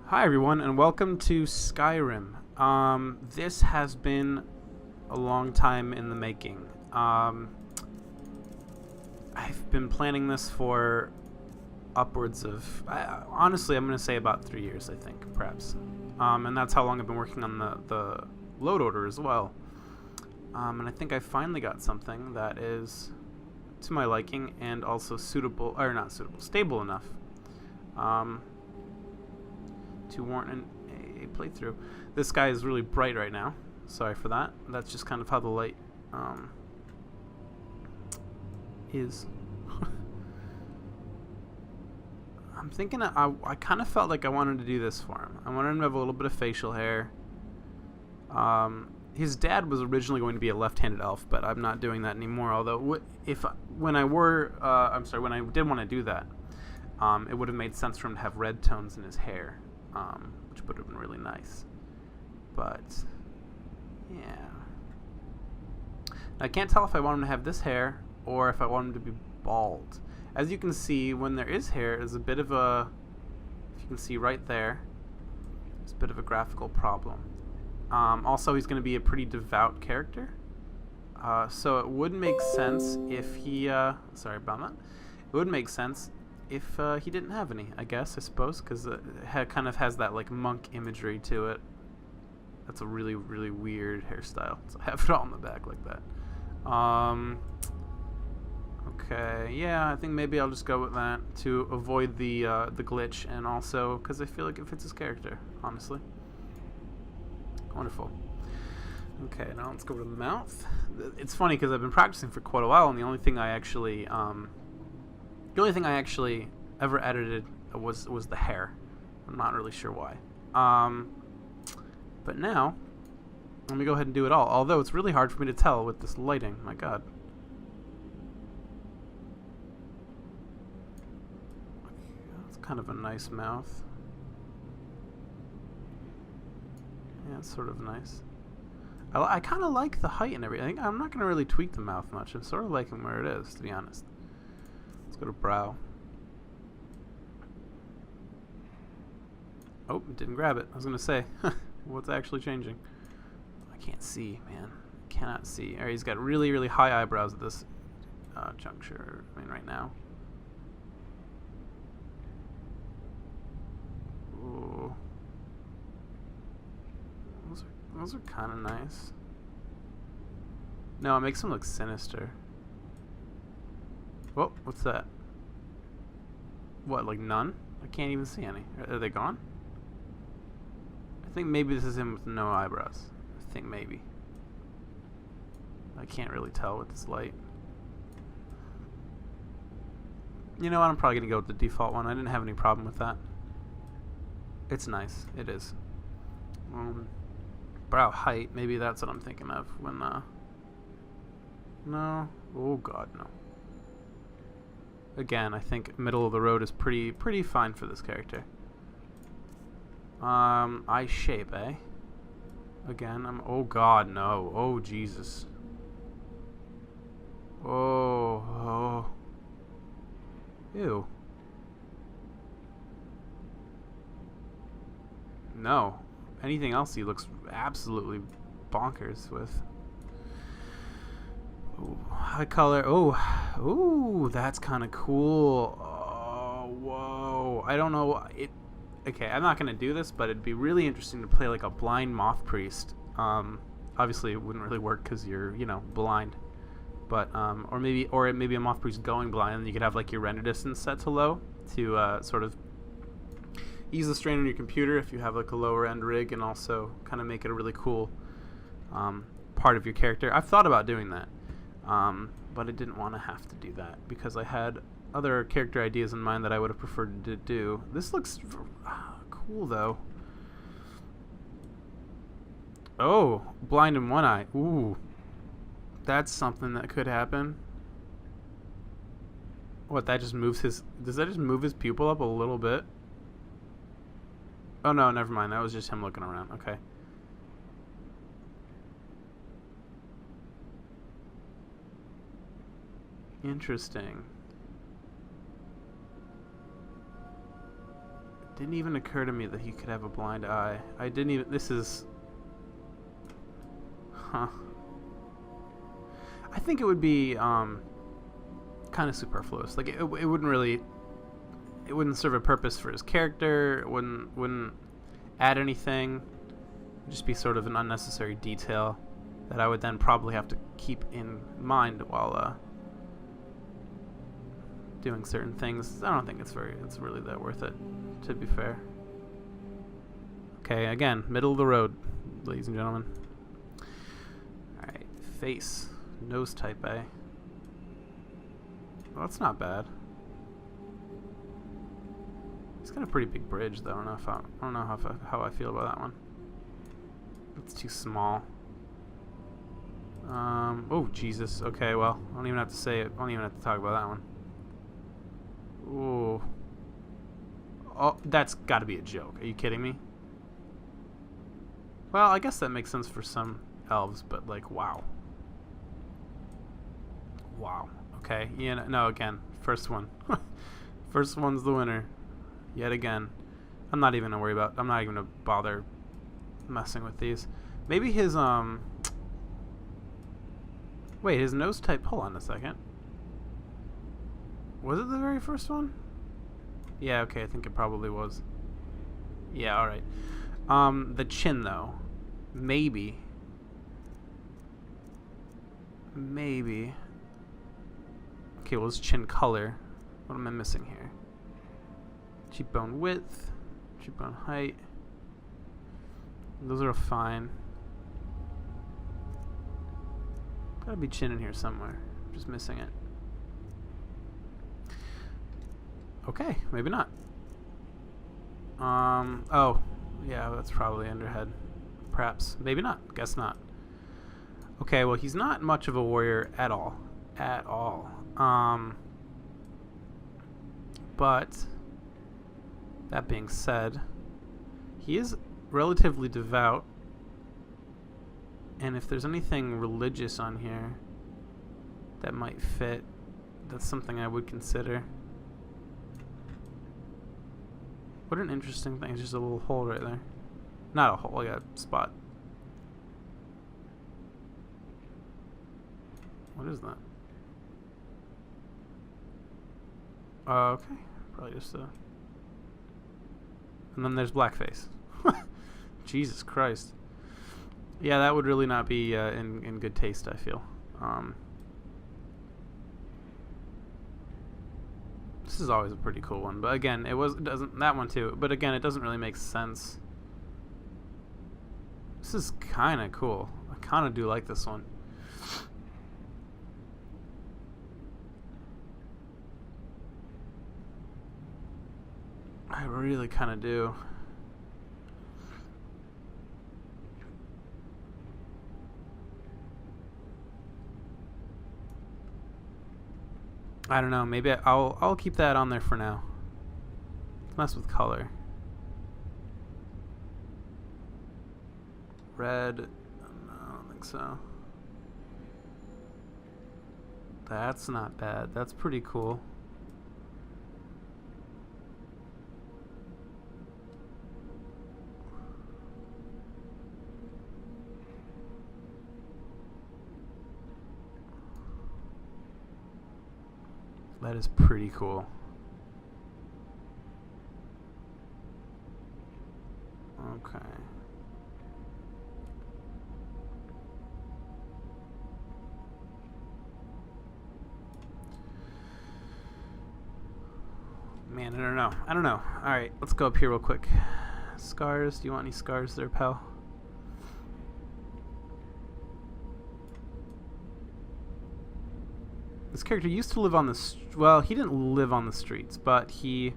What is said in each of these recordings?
Hi everyone, and welcome to Skyrim. This has been a long time in the making. I've been planning this for upwards of, honestly, I'm going to say about 3 years, I think, perhaps. And that's how long I've been working on the load order as well. And I think I finally got something that is to my liking and also suitable, or not suitable, stable enough. To warrant a playthrough. This guy is really bright right now. Sorry for that. That's just kind of how the light is. I'm thinking I kind of felt like I wanted to do this for him. I wanted him to have a little bit of facial hair. His dad was originally going to be a left-handed elf, but I'm not doing that anymore. Although when I did want to do that, it would have made sense for him to have red tones in his hair. Which would have been really nice. But, yeah. I can't tell if I want him to have this hair or if I want him to be bald. As you can see, when there is hair, there's a bit of a, if you can see right there, it's a bit of a graphical problem. Also, he's going to be a pretty devout character. So it would make sense if he, sorry about that. It would make sense if he didn't have any, I suppose, because it kind of has that like monk imagery to it. That's a really, really weird hairstyle. So I have it all in the back like that. Okay, yeah, I think maybe I'll just go with that to avoid the glitch, and also because I feel like it fits his character, honestly. Wonderful. Okay, now let's go to the mouth. It's funny because I've been practicing for quite a while, and the only thing I actually ever edited was the hair. I'm not really sure why. But now, let me go ahead and do it all. Although it's really hard for me to tell with this lighting. My God. That's kind of a nice mouth. Yeah, it's sort of nice. I kind of like the height and everything. I'm not going to really tweak the mouth much. I'm sort of liking where it is, to be honest. Let's go to brow. Oh, it didn't grab it. I was going to say, what's actually changing? I can't see, man. I cannot see. Alright, he's got really, really high eyebrows at this juncture. I mean, right now. Ooh. Those are kind of nice. No, it makes him look sinister. Whoa, what's that? What, like none? I can't even see any. Are they gone? I think maybe this is him with no eyebrows. I think maybe. I can't really tell with this light. You know what? I'm probably going to go with the default one. I didn't have any problem with that. It's nice. It is. Brow height. Maybe that's what I'm thinking of when, no. Oh, God, no. Again, I think middle of the road is pretty fine for this character. Eye shape, eh? Again, oh God, no. Oh, Jesus. Oh. Ew. No. Anything else he looks absolutely bonkers with. Ooh, high color. Oh, ooh, that's kind of cool. Oh, whoa. I don't know. Okay, I'm not gonna do this, but it'd be really interesting to play like a blind moth priest. Obviously, it wouldn't really work because you're, blind. But or maybe a moth priest going blind, and you could have like your render distance set to low to sort of ease the strain on your computer if you have like a lower end rig, and also kind of make it a really cool part of your character. I've thought about doing that. But I didn't want to have to do that because I had other character ideas in mind that I would have preferred to do. This looks cool, though. Oh, blind in one eye. Ooh. That's something that could happen. What, that just moves his... Does that just move his pupil up a little bit? Oh, no, never mind. That was just him looking around. Okay. Interesting. Didn't even occur to me that he could have a blind eye. I didn't even... This is... Huh. I think it would be kind of superfluous. Like, it wouldn't really... It wouldn't serve a purpose for his character. It wouldn't add anything. It would just be sort of an unnecessary detail that I would then probably have to keep in mind while doing certain things. I don't think it's really that worth it, to be fair. Okay, again, middle of the road, ladies and gentlemen. Alright, face. Nose type A. Well, that's not bad. He's got a pretty big bridge, though. I don't know how I feel about that one. It's too small. Oh, Jesus. Okay, well, I don't even have to say it. I don't even have to talk about that one. Ooh. Oh, that's got to be a joke. Are you kidding me? Well, I guess that makes sense for some elves, but, like, wow. Wow. Okay. Yeah. No. Again, first one. First one's the winner. Yet again. I'm not even gonna worry about. I'm not even gonna bother messing with these. Maybe his Wait, his nose type. Hold on a second. Was it the very first one? Yeah. Okay. I think it probably was. Yeah. All right. The chin though. Maybe. Okay, well, it's chin color. What am I missing here? Cheekbone width, cheekbone height. Those are fine. Gotta be chin in here somewhere. Just missing it. Okay, maybe not. Oh, yeah, that's probably underhead. Perhaps. Maybe not. Guess not. Okay, well, he's not much of a warrior at all. At all. But that being said, he is relatively devout, and if there's anything religious on here that might fit, that's something I would consider. What an interesting thing. It's just a little hole right there. Not a hole, like a spot. What is that? Okay, probably just a... And then there's blackface. Jesus Christ. Yeah, that would really not be in good taste, I feel. This is always a pretty cool one, but again, that one too, but again, it doesn't really make sense. This is kind of cool. I kind of do like this one. I really kind of do. I don't know. Maybe I'll keep that on there for now. Let's mess with color. Red. No, I don't think so. That's not bad. That's pretty cool. That is pretty cool. Okay. Man, I don't know. Alright, let's go up here real quick. Scars. Do you want any scars there, pal? This character used to live on the... Well, he didn't live on the streets, but he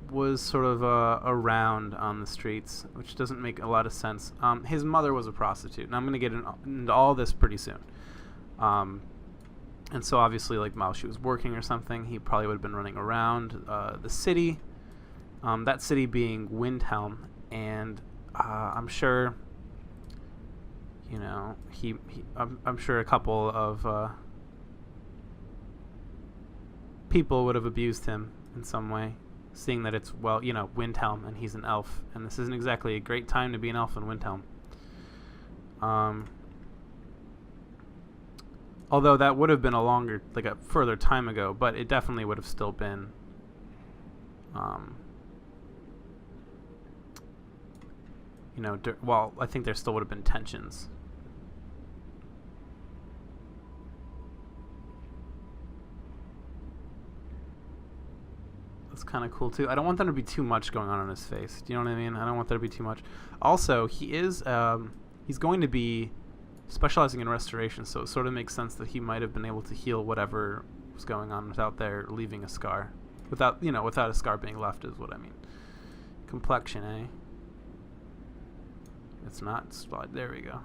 was sort of around on the streets, which doesn't make a lot of sense. His mother was a prostitute, and I'm going to get into all this pretty soon. And so obviously, like, while she was working or something, he probably would have been running around the city, that city being Windhelm, and I'm sure... You know, I'm sure a couple of people would have abused him in some way. seeing that it's, well, you know, Windhelm, and he's an elf, and this isn't exactly a great time to be an elf in Windhelm. Although that would have been a longer, like a further time ago, but it definitely would have still been, you know, well, I think there still would have been tensions. That's kind of cool too. I don't want there to be too much going on his face. Do you know what I mean? I don't want there to be too much. Also, he is, he's going to be specializing in restoration, so it sort of makes sense that he might have been able to heal whatever was going on without there leaving a scar. Without, you know, without a scar being left is what I mean. Complexion, eh? It's not spot. There we go.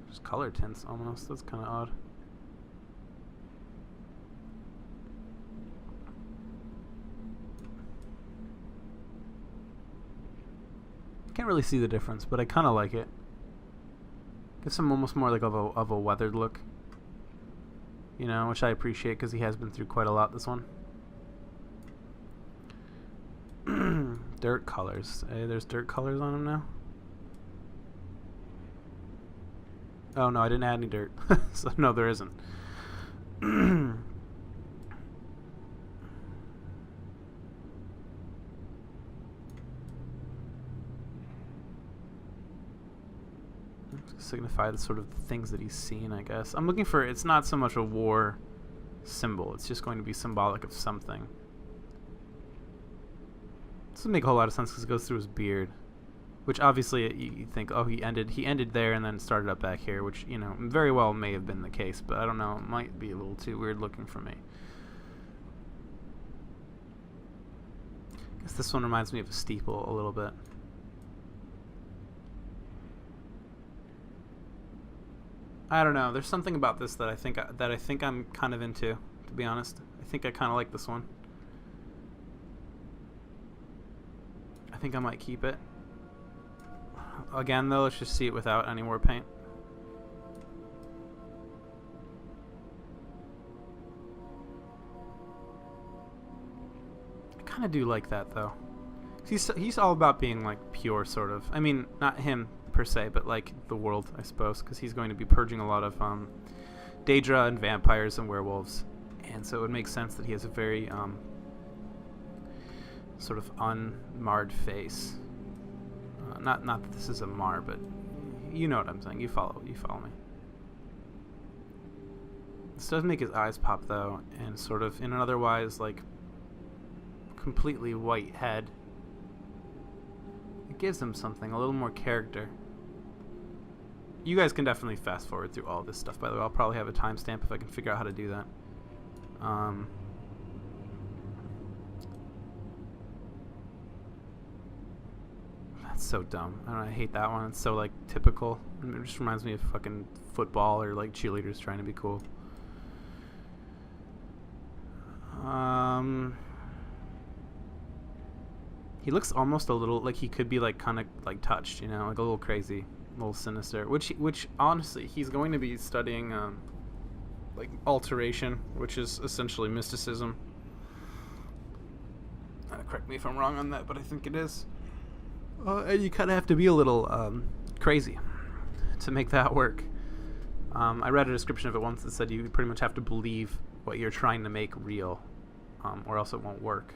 Just color tints almost. That's kind of odd. Can't really see the difference, but I kind of like it. Gives him almost more like of a weathered look, you know, which I appreciate because he has been through quite a lot this one. Dirt colors. Hey, there's dirt colors on him now. Oh no, I didn't add any dirt. So no, there isn't. Signify the sort of things that he's seen, I guess. I'm looking for, it's not so much a war symbol, it's just going to be symbolic of something. This would make a whole lot of sense because it goes through his beard, which obviously you think, oh, he ended there and then started up back here, which, you know, very well may have been the case, but I don't know, it might be a little too weird looking for me. I guess this one reminds me of a steeple a little bit. I don't know. There's something about this that I think I'm kind of into, to be honest. I think I kind of like this one. I think I might keep it. Again, though, let's just see it without any more paint. I kind of do like that, though. He's all about being like pure, sort of. I mean, not him per se, but like the world, I suppose, because he's going to be purging a lot of Daedra and vampires and werewolves, and so it would make sense that he has a very sort of unmarred face. Not that this is a mar, but you know what I'm saying. You follow me. This does make his eyes pop though, and sort of in an otherwise like completely white head. It gives him something, a little more character. You guys can definitely fast forward through all this stuff, by the way. I'll probably have a timestamp if I can figure out how to do that. That's so dumb. I don't know, I hate that one. It's so like typical. It just reminds me of fucking football or like cheerleaders trying to be cool. He looks almost a little like he could be like kind of like touched, you know, like a little crazy, a little sinister. Which honestly, he's going to be studying like alteration, which is essentially mysticism. Correct me if I'm wrong on that, but I think it is. And you kind of have to be a little crazy to make that work. I read a description of it once that said you pretty much have to believe what you're trying to make real, or else it won't work.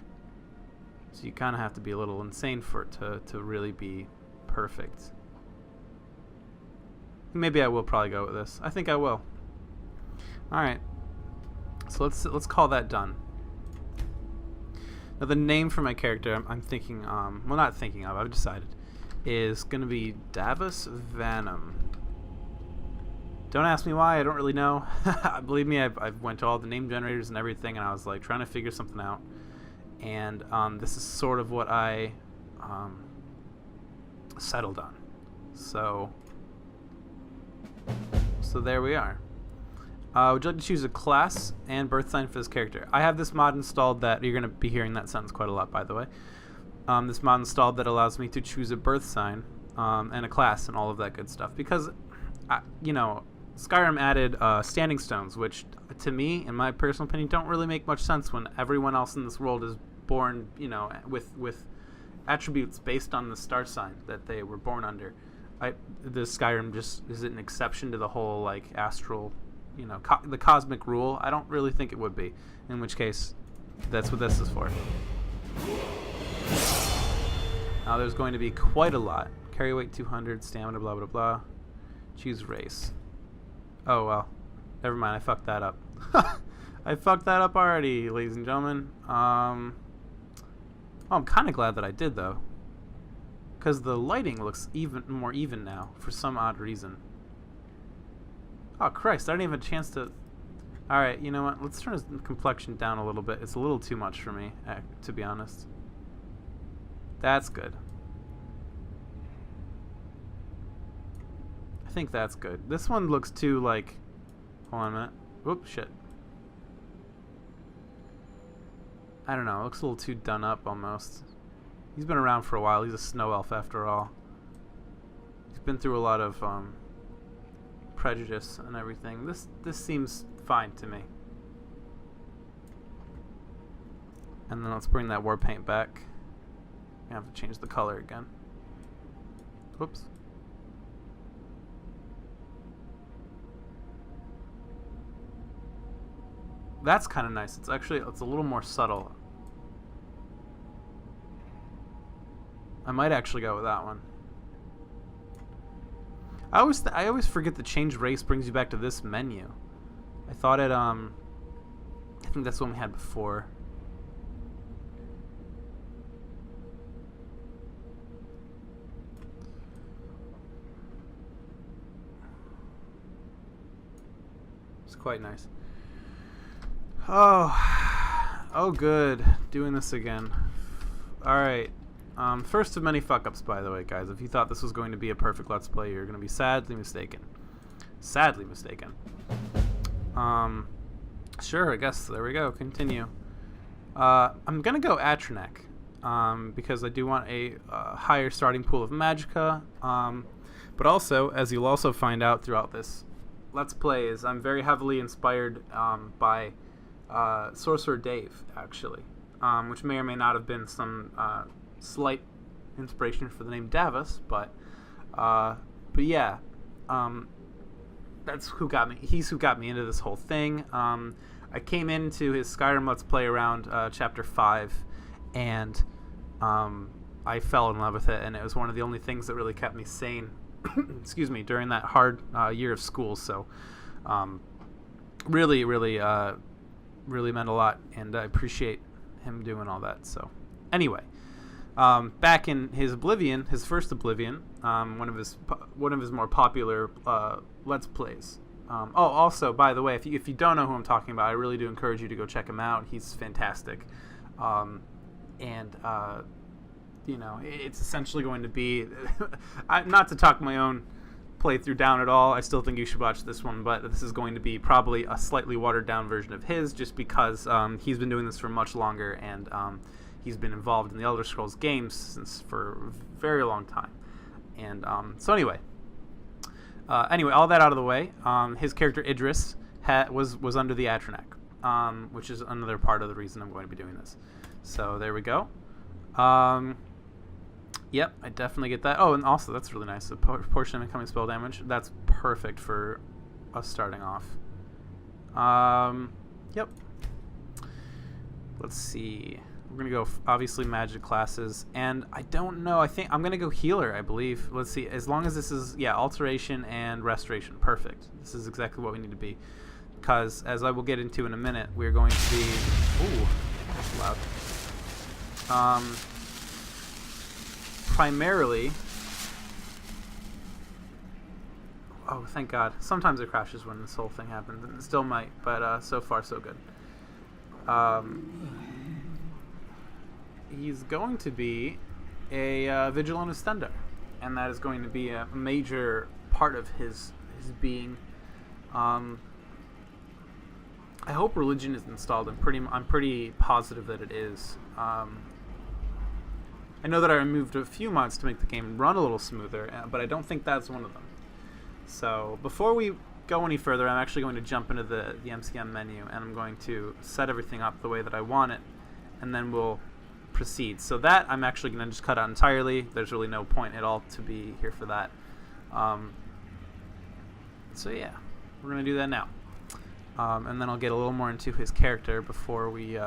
So you kind of have to be a little insane for it to really be perfect. Maybe I will probably go with this. I think I will. All right. So let's call that done. Now the name for my character, I'm thinking, well, not thinking of, I've decided, is going to be Davus Vanum. Don't ask me why, I don't really know. Believe me, I've went to all the name generators and everything, and I was like trying to figure something out. And this is sort of what I settled on. So there we are. Would you like to choose a class and birth sign for this character? I have this mod installed that you're going to be hearing that sentence quite a lot, by the way. This mod installed that allows me to choose a birth sign and a class and all of that good stuff. Because, you know, Skyrim added standing stones, which to me, in my personal opinion, don't really make much sense when everyone else in this world is born, with attributes based on the star sign that they were born under. The Skyrim just is it an exception to the whole like astral, the cosmic rule? I don't really think it would be. In which case, that's what this is for. Now there's going to be quite a lot. Carry weight 200, stamina, blah blah blah. Choose race. Oh well, never mind. I fucked that up. I fucked that up already, ladies and gentlemen. I'm kind of glad that I did though, because the lighting looks even more even now for some odd reason. Oh Christ! I didn't even have a chance to. All right, you know what? Let's turn his complexion down a little bit. It's a little too much for me, to be honest. That's good. I think that's good. This one looks too like. Hold on a minute. Whoop, shit. I don't know. It looks a little too done up almost. He's been around for a while. He's a snow elf after all. He's been through a lot of prejudice and everything. This seems fine to me. And then let's bring that war paint back. I have to change the color again. Whoops. That's kind of nice. It's a little more subtle. I might actually go with that one. I always forget that change race brings you back to this menu. I thought it I think that's the one we had before. It's quite nice. Oh good. Doing this again. Alright. First of many fuck-ups, by the way, guys. If you thought this was going to be a perfect Let's Play, you're going to be sadly mistaken. Sadly mistaken. Sure, I guess. There we go. Continue. I'm going to go Atronek, because I do want a higher starting pool of Magicka. But also, as you'll also find out throughout this Let's Play, is I'm very heavily inspired by Sorcerer Dave, actually, which may or may not have been some slight inspiration for the name Davus, but yeah, that's who got me. He's who got me into this whole thing. I came into his Skyrim Let's Play around chapter 5, and I fell in love with it, and it was one of the only things that really kept me sane. Excuse me, during that hard year of school. So, really meant a lot, and I appreciate him doing all that. So, anyway, back in his Oblivion, his first Oblivion, one of his more popular Let's Plays. Also, by the way, if you don't know who I'm talking about, I really do encourage you to go check him out. He's fantastic, it's essentially going to be not to talk my own playthrough down at all. I still think you should watch this one, but this is going to be probably a slightly watered down version of his, just because he's been doing this for much longer, and he's been involved in the Elder Scrolls games for a very long time. And so anyway, all that out of the way, his character Idris was under the Atronek, which is another part of the reason I'm going to be doing this. So there we go. Yep, I definitely get that. Oh, and also that's really nice. The portion of incoming spell damage. That's perfect for us starting off. Yep. Let's see. We're gonna go obviously magic classes, and I don't know. I think I'm gonna go healer. I believe. Let's see. As long as this is alteration and restoration, perfect. This is exactly what we need to be, because as I will get into in a minute, we're going to be. Ooh, that's loud. Primarily. Oh, thank God. Sometimes it crashes when this whole thing happens, and it still might, but so far so good. He's going to be a Vigilant Ostender, and that is going to be a major part of his being. I hope religion is installed. I'm pretty positive that it is. I know that I removed a few mods to make the game run a little smoother, but I don't think that's one of them. So before we go any further, I'm actually going to jump into the MCM menu, and I'm going to set everything up the way that I want it, and then we'll proceed. So that I'm actually going to just cut out entirely. There's really no point at all to be here for that. So yeah, we're going to do that now. And then I'll get a little more into his character before we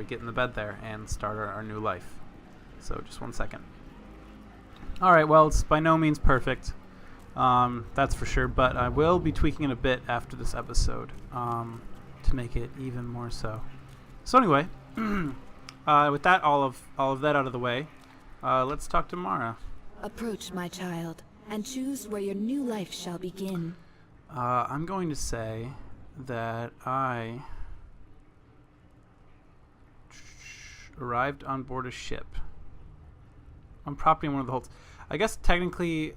get in the bed there and start our new life. So just 1 second. Alright, well, it's by no means perfect. That's for sure, but I will be tweaking it a bit after this episode to make it even more so. So anyway, with that all of that out of the way, let's talk to Mara. Approach, my child, and choose where your new life shall begin. I'm going to say that I arrived on board a ship on property in one of the holds. I guess technically,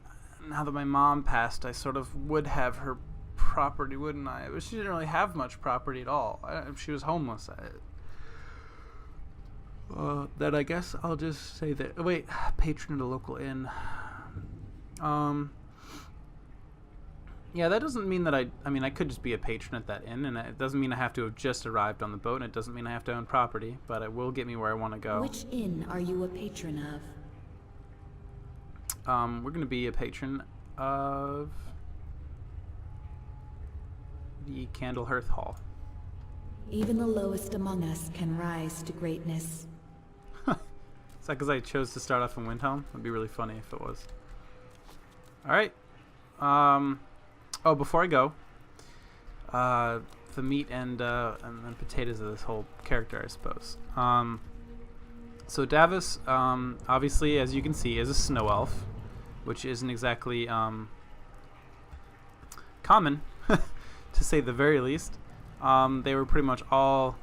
now that my mom passed, I sort of would have her property, wouldn't I? But she didn't really have much property at all. She was homeless. Then I guess I'll just say that. Wait, patron at a local inn. Yeah, that doesn't mean that I mean, I could just be a patron at that inn, and it doesn't mean I have to have just arrived on the boat, and it doesn't mean I have to own property, but it will get me where I want to go. Which inn are you a patron of? We're going to be a patron of the Candlehearth Hall. Even the lowest among us can rise to greatness. Is that because I chose to start off in Windhelm? That'd be really funny if it was. Alright. Oh, before I go, the meat and potatoes of this whole character, I suppose. So Davus, obviously, as you can see, is a snow elf, which isn't exactly common, to say the very least. They were pretty much all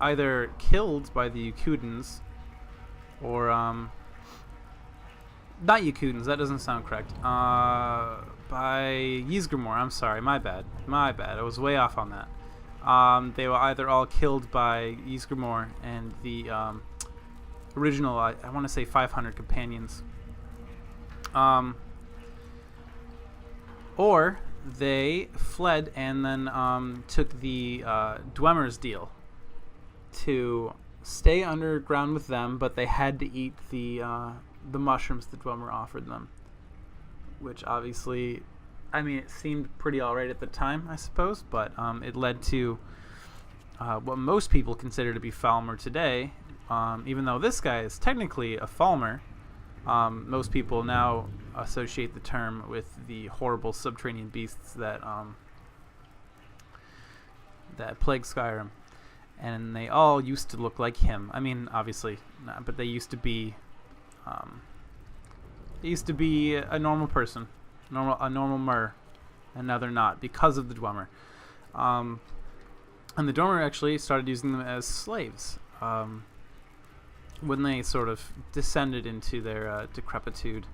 either killed by the Yakudans or not Yakudans, that doesn't sound correct. By Ysgramor, I'm sorry, my bad. I was way off on that. They were either all killed by Ysgramor and the original, I want to say 500 companions. Or they fled and then took the Dwemer's deal to stay underground with them, but they had to eat the mushrooms the Dwemer offered them, which obviously, I mean, it seemed pretty alright at the time, I suppose, but it led to what most people consider to be Falmer today. Even though this guy is technically a Falmer, most people now associate the term with the horrible subterranean beasts that plague Skyrim, and they all used to look like him. I mean, obviously not, but they used to be a normal person, a normal mer, and now they're not because of the Dwemer. And the Dwemer actually started using them as slaves when they sort of descended into their decrepitude.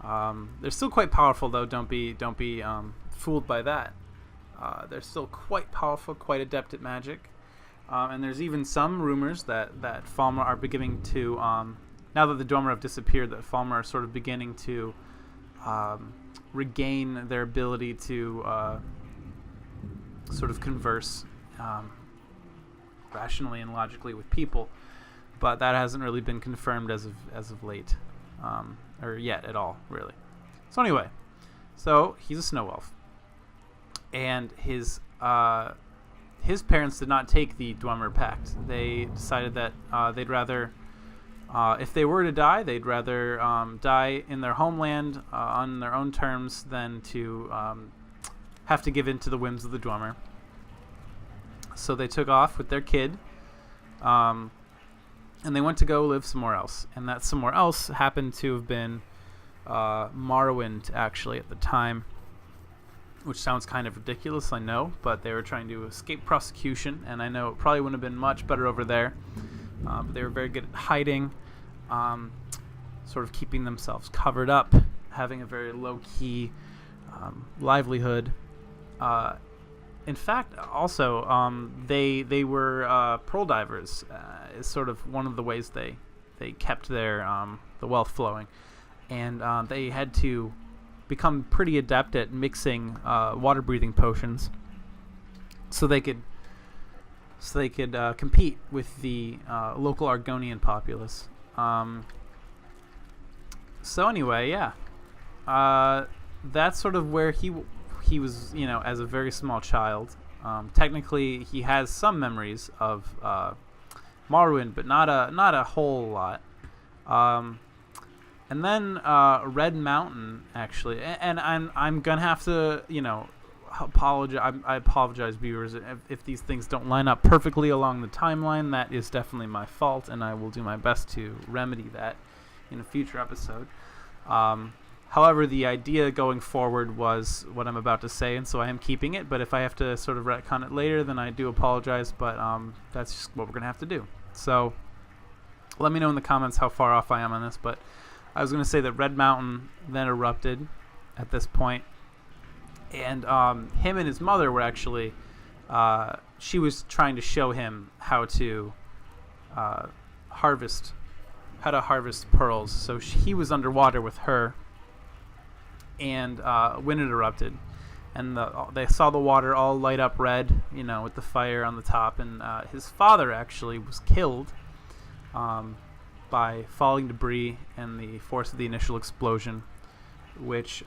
They're still quite powerful, though. Don't be fooled by that. They're still quite powerful, quite adept at magic. And there's even some rumors that Falmer are beginning to, now that the Dwemer have disappeared, that Falmer are sort of beginning to regain their ability to sort of converse rationally and logically with people. But that hasn't really been confirmed as of late, or yet at all, really. So anyway, so he's a snow elf, and his parents did not take the Dwemer pact. They decided that they'd rather, if they were to die, they'd rather die in their homeland on their own terms than to have to give in to the whims of the Dwemer. So they took off with their kid, and they went to go live somewhere else. And that somewhere else happened to have been Morrowind, actually, at the time. Which sounds kind of ridiculous, I know, but they were trying to escape prosecution, and I know it probably wouldn't have been much better over there. But they were very good at hiding, sort of keeping themselves covered up, having a very low-key livelihood. In fact, also, they were pearl divers. Is sort of one of the ways they kept their the wealth flowing, and they had to become pretty adept at mixing water-breathing potions, so they could compete with the local Argonian populace. So anyway, yeah, that's sort of where he was, as a very small child. Technically, he has some memories of Morrowind, but not a whole lot. And then Red Mountain, actually, and I'm gonna have to, apologize. I apologize, viewers, if these things don't line up perfectly along the timeline. That is definitely my fault, and I will do my best to remedy that in a future episode. However, the idea going forward was what I'm about to say, and so I am keeping it. But if I have to sort of retcon it later, then I do apologize. But that's just what we're gonna have to do. So let me know in the comments how far off I am on this. But I was going to say that Red Mountain then erupted at this point, and him and his mother were actually, she was trying to show him how to harvest pearls. So he was underwater with her, and when it erupted, and they saw the water all light up red, with the fire on the top, and his father actually was killed by falling debris and the force of the initial explosion, which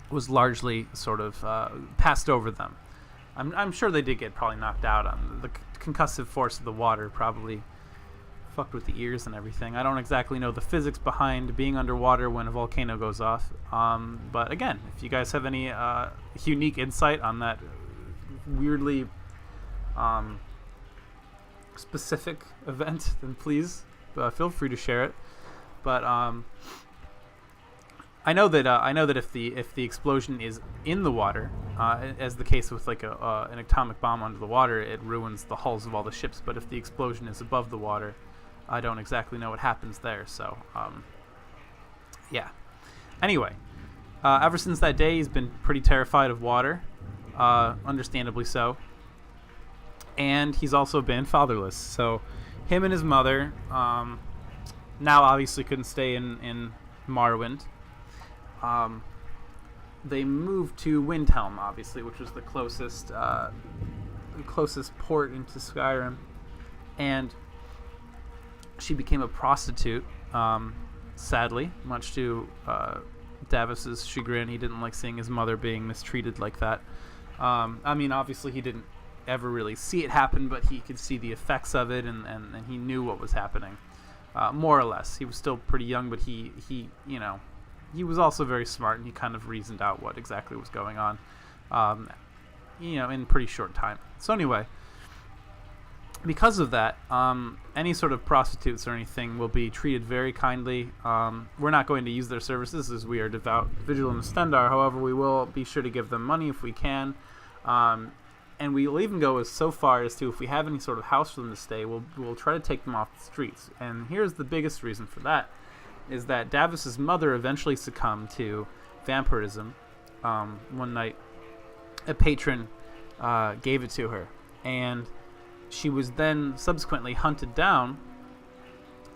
was largely sort of passed over them. I'm sure they did get probably knocked out. On the concussive force of the water probably fucked with the ears and everything. I don't exactly know the physics behind being underwater when a volcano goes off. But again, if you guys have any unique insight on that weirdly specific event, then please feel free to share it. But I know that if the explosion is in the water, as the case with like an atomic bomb under the water, it ruins the hulls of all the ships. But if the explosion is above the water, I don't exactly know what happens there. So yeah. Anyway, ever since that day, he's been pretty terrified of water, understandably so. And he's also been fatherless. So him and his mother now obviously couldn't stay in Morrowind. They moved to Windhelm, obviously, which was the closest port into Skyrim. And she became a prostitute, sadly, much to Davus's chagrin. He didn't like seeing his mother being mistreated like that. I mean, obviously he didn't ever really see it happen, but he could see the effects of it, and he knew what was happening, more or less. He was still pretty young, but he was also very smart, and he kind of reasoned out what exactly was going on, in a pretty short time. So anyway, because of that, any sort of prostitutes or anything will be treated very kindly. We're not going to use their services, as we are devout Vigilant Stendar. However, we will be sure to give them money if we can. And we'll even go so far as to, if we have any sort of house for them to stay, we'll try to take them off the streets. And here's the biggest reason for that, is that Davus's mother eventually succumbed to vampirism. One night, a patron gave it to her, and she was then subsequently hunted down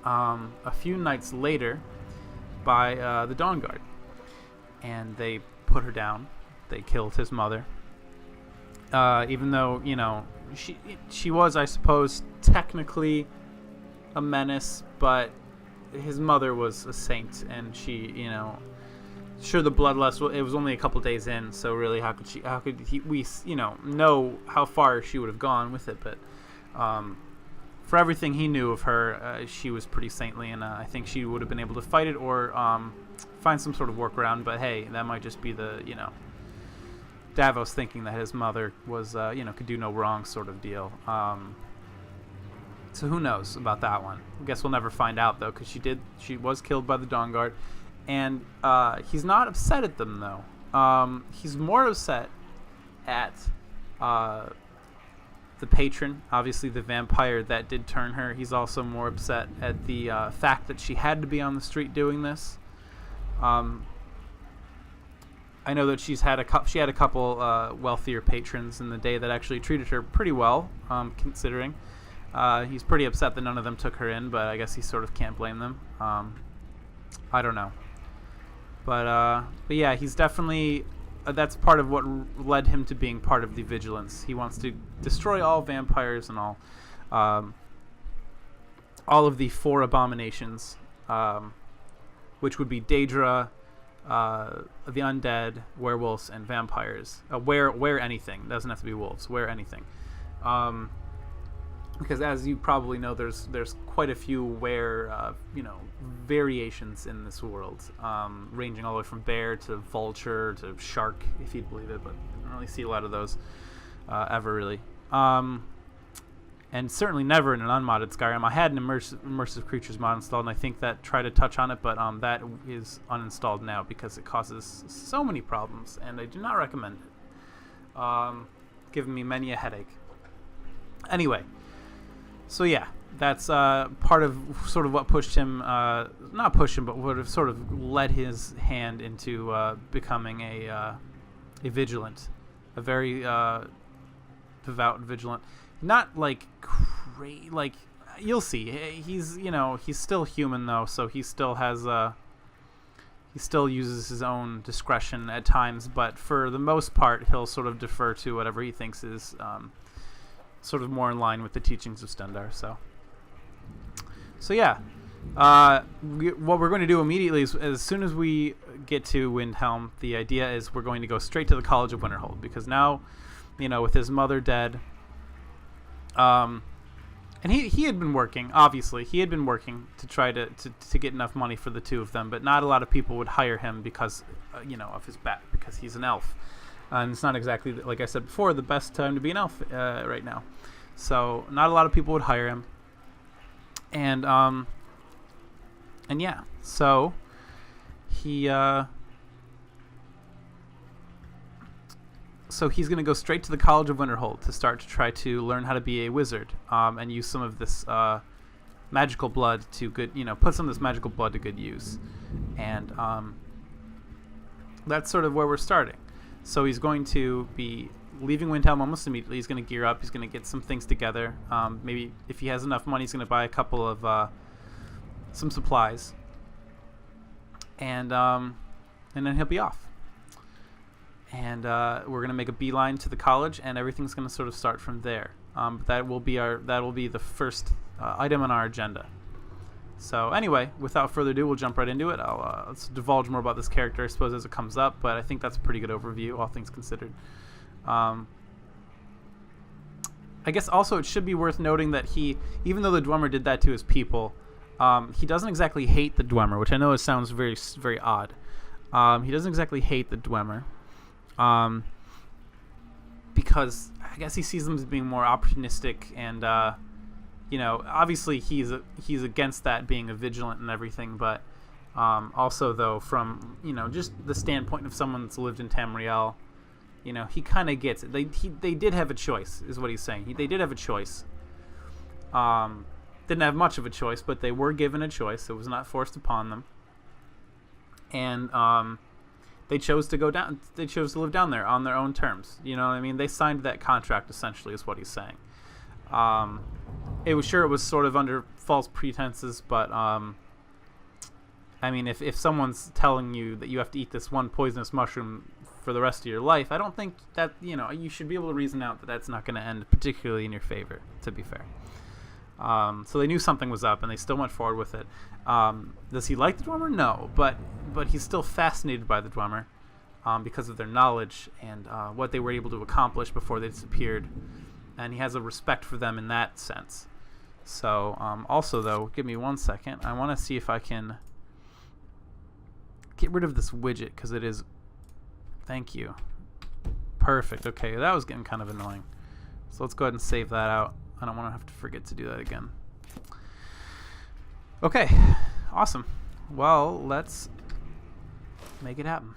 a few nights later by the Dawn Guard. And they put her down. They killed his mother. Even though, she was, I suppose, technically a menace, but his mother was a saint, and she, sure, the bloodlust, it was only a couple days in, so really how could we know how far she would have gone with it. But for everything he knew of her, she was pretty saintly, and I think she would have been able to fight it or find some sort of workaround. But hey, that might just be the Davos thinking that his mother was could do no wrong sort of deal. So who knows about that one? I guess we'll never find out, though, because she was killed by the Dawn Guard. And he's not upset at them, though. He's more upset at the patron, obviously the vampire that did turn her. He's also more upset at the fact that she had to be on the street doing this. I know that she had a couple wealthier patrons in the day that actually treated her pretty well, considering. He's pretty upset that none of them took her in, but I guess he sort of can't blame them. I don't know. But yeah, he's definitely that's part of what led him to being part of the Vigilance. He wants to destroy all vampires and all of the 4 abominations, which would be Daedra, the undead, werewolves, and vampires. Were anything. It doesn't have to be wolves. Were anything. Because as you probably know, there's quite a few variations in this world, ranging all the way from bear to vulture to shark, if you'd believe it. But I don't really see a lot of those ever really. And certainly never in an unmodded Skyrim. I had an immersive creatures mod installed, and I think that tried to touch on it, but that is uninstalled now because it causes so many problems, and I do not recommend it. Giving me many a headache. Anyway, so yeah, that's part of sort of what pushed him, not push him, but would have sort of led his hand into becoming a vigilant, a very devout vigilant. Not like like you'll see. He's he's still human though, so he still has he still uses his own discretion at times, but for the most part, he'll sort of defer to whatever he thinks is sort of more in line with the teachings of Stendarr. So yeah, what we're going to do immediately is, as soon as we get to Windhelm, the idea is we're going to go straight to the College of Winterhold, because now, with his mother dead. And he had been working, obviously. He had been working to try to get enough money for the 2 of them, but not a lot of people would hire him because, of his back, because he's an elf. And it's not exactly, like I said before, the best time to be an elf right now. So not a lot of people would hire him. And yeah, so he... So he's going to go straight to the College of Winterhold to start to try to learn how to be a wizard, and use some of this magical blood to put some of this magical blood to good use. And that's sort of where we're starting. So he's going to be leaving Windhelm almost immediately. He's going to gear up. He's going to get some things together. Maybe if he has enough money, he's going to buy a couple of some supplies, and then he'll be off. And we're going to make a beeline to the college, and everything's going to sort of start from there. That will be the first item on our agenda. So anyway, without further ado, we'll jump right into it. Let's divulge more about this character, I suppose, as it comes up, but I think that's a pretty good overview, all things considered. I guess also it should be worth noting that even though the Dwemer did that to his people, he doesn't exactly hate the Dwemer, which I know sounds very, very odd. He doesn't exactly hate the Dwemer. Because I guess he sees them as being more opportunistic, and obviously he's against that, being a vigilant and everything, but also though from just the standpoint of someone that's lived in Tamriel, he kind of gets it. They did have a choice, is what he's saying. They did have a choice. Didn't have much of a choice, but they were given a choice. It was not forced upon them, and they chose to go down. They chose to live down there on their own terms. You know what I mean? They signed that contract, essentially, is what he's saying. It was sort of under false pretenses, but I mean, if someone's telling you that you have to eat this one poisonous mushroom for the rest of your life, I don't think that you should be able to reason out that that's not going to end particularly in your favor. To be fair. So they knew something was up, and they still went forward with it. Does he like the Dwemer? No, but he's still fascinated by the Dwemer because of their knowledge and what they were able to accomplish before they disappeared, and he has a respect for them in that sense. So also, though, give me 1 second. I want to see if I can get rid of this widget, because it is... Thank you. Perfect. Okay, that was getting kind of annoying. So let's go ahead and save that out. I don't want to have to forget to do that again. Okay, awesome. Well, let's make it happen.